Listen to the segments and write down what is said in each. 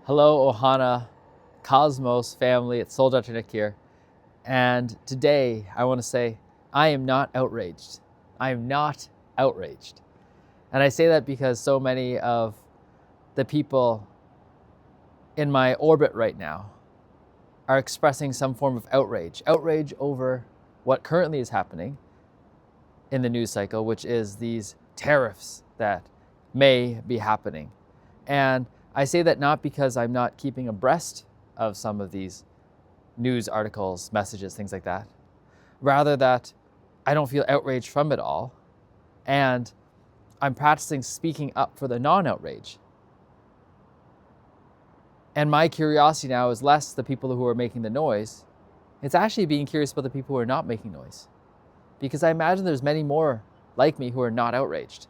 Hello, Ohana, Cosmos family. It's Soul Dr. Nick here. And today I want to say, I am not outraged. I am not outraged. And I say that because so many of the people in my orbit right now are expressing some form of outrage. Outrage over what currently is happening in the news cycle, which is these tariffs that may be happening. And I say that not because I'm not keeping abreast of some of these news articles, messages, things like that. Rather that I don't feel outraged from it all. And I'm practicing speaking up for the non-outrage. And my curiosity now is less the people who are making the noise. It's actually being curious about the people who are not making noise. Because I imagine there's many more like me who are not outraged.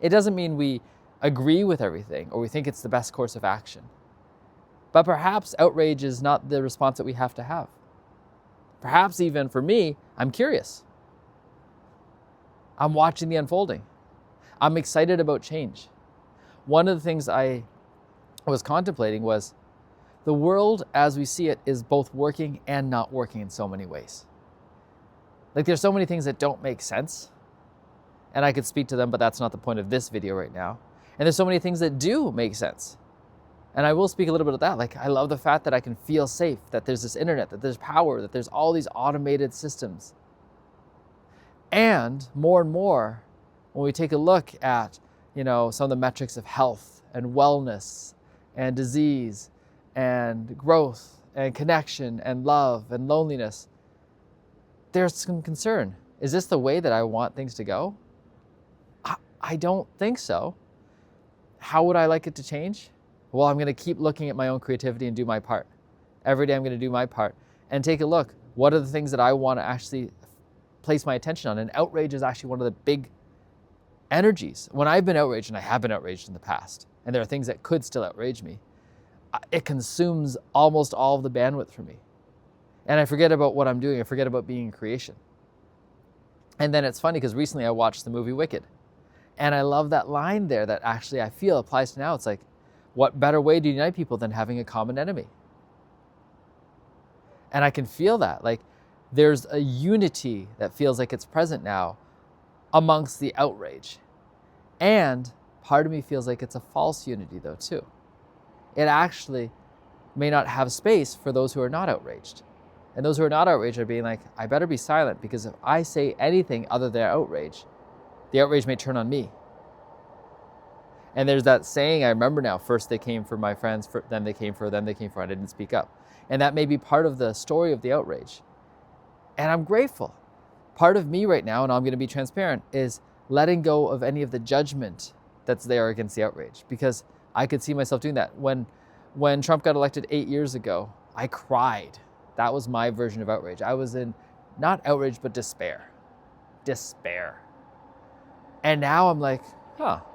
It doesn't mean we agree with everything or we think it's the best course of action. But perhaps outrage is not the response that we have to have. Perhaps even for me, I'm curious. I'm watching the unfolding. I'm excited about change. One of the things I was contemplating was the world as we see it is both working and not working in so many ways. Like there's so many things that don't make sense, and I could speak to them, but that's not the point of this video right now. And there's so many things that do make sense. And I will speak a little bit of that. Like I love the fact that I can feel safe, that there's this internet, that there's power, that there's all these automated systems. And more, when we take a look at, some of the metrics of health and wellness and disease and growth and connection and love and loneliness, there's some concern. Is this the way that I want things to go? I don't think so. How would I like it to change? Well, I'm going to keep looking at my own creativity and do my part. Every day I'm going to do my part and take a look. What are the things that I want to actually place my attention on? And outrage is actually one of the big energies. When I've been outraged, and I have been outraged in the past, and there are things that could still outrage me, it consumes almost all of the bandwidth for me. And I forget about what I'm doing. I forget about being in creation. And then it's funny because recently I watched the movie Wicked. And I love that line there that actually I feel applies to now. It's like, what better way to unite people than having a common enemy? And I can feel that. Like there's a unity that feels like it's present now amongst the outrage. And part of me feels like it's a false unity though too. It actually may not have space for those who are not outraged. And those who are not outraged are being like, I better be silent because if I say anything other than outrage, the outrage may turn on me. And there's that saying, I remember now, first they came for my friends, then they came for, I didn't speak up. And that may be part of the story of the outrage. And I'm grateful. Part of me right now, and I'm going to be transparent, is letting go of any of the judgment that's there against the outrage. Because I could see myself doing that. When Trump got elected 8 years ago, I cried. That was my version of outrage. I was in, not outrage, but despair. Despair. And now I'm like,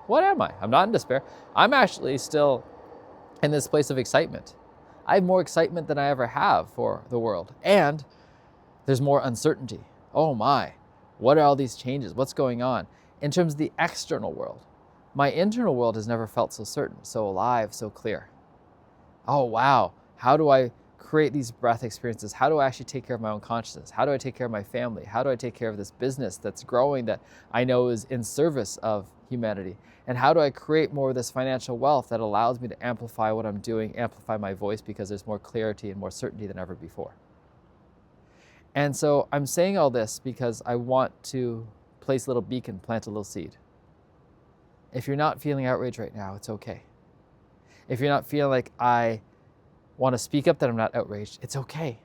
what am I? I'm not in despair. I'm actually still in this place of excitement. I have more excitement than I ever have for the world. And there's more uncertainty. Oh my, what are all these changes? What's going on? In terms of the external world, my internal world has never felt so certain, so alive, so clear. Oh wow, how do I create these breath experiences? How do I actually take care of my own consciousness? How do I take care of my family? How do I take care of this business that's growing that I know is in service of humanity? And how do I create more of this financial wealth that allows me to amplify what I'm doing, amplify my voice because there's more clarity and more certainty than ever before? And so I'm saying all this because I want to place a little beacon, plant a little seed. If you're not feeling outraged right now, it's okay. If you're not feeling like I want to speak up that I'm not outraged, it's okay.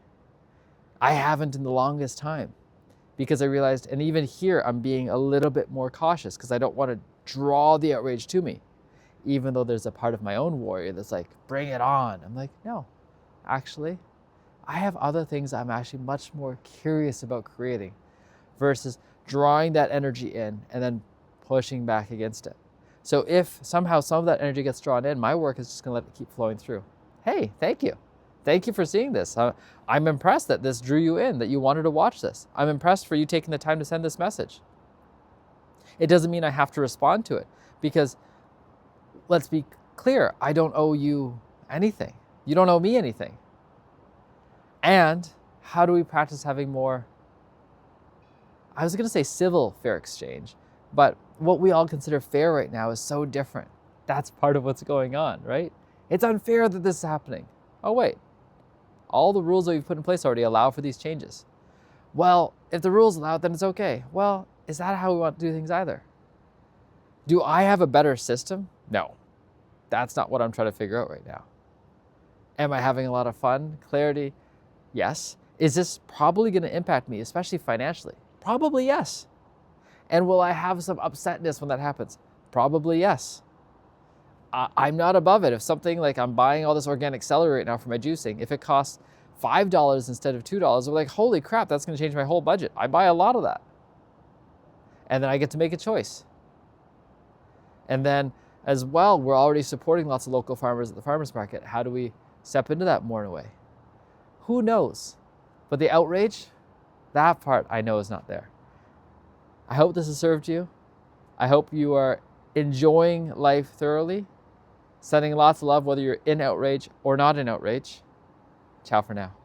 I haven't in the longest time because I realized, and even here I'm being a little bit more cautious because I don't want to draw the outrage to me, even though there's a part of my own warrior that's like, bring it on. I'm like, no, actually, I have other things I'm actually much more curious about creating versus drawing that energy in and then pushing back against it. So if somehow some of that energy gets drawn in, my work is just going to let it keep flowing through. Hey, thank you. Thank you for seeing this. I'm impressed that this drew you in, that you wanted to watch this. I'm impressed for you taking the time to send this message. It doesn't mean I have to respond to it because let's be clear, I don't owe you Anything. You don't owe me anything. And how do we practice having more, I was going to say civil fair exchange, but what we all consider fair right now is so different. That's part of what's going on, right? It's unfair that this is happening. Oh, wait. All the rules that we've put in place already allow for these changes. Well, if the rules allow it, then it's okay. Well, is that how we want to do things either? Do I have a better system? No. That's not what I'm trying to figure out right now. Am I having a lot of fun? Clarity? Yes. Is this probably going to impact me, especially financially? Probably yes. And will I have some upsetness when that happens? Probably yes. I'm not above it. If something like I'm buying all this organic celery right now for my juicing, if it costs $5 instead of $2, I'm like, holy crap, that's going to change my whole budget. I buy a lot of that. And then I get to make a choice. And then as well, we're already supporting lots of local farmers at the farmers market. How do we step into that more in a way? Who knows? But the outrage, that part I know is not there. I hope this has served you. I hope you are enjoying life thoroughly, sending lots of love, whether you're in outrage or not in outrage. Ciao for now.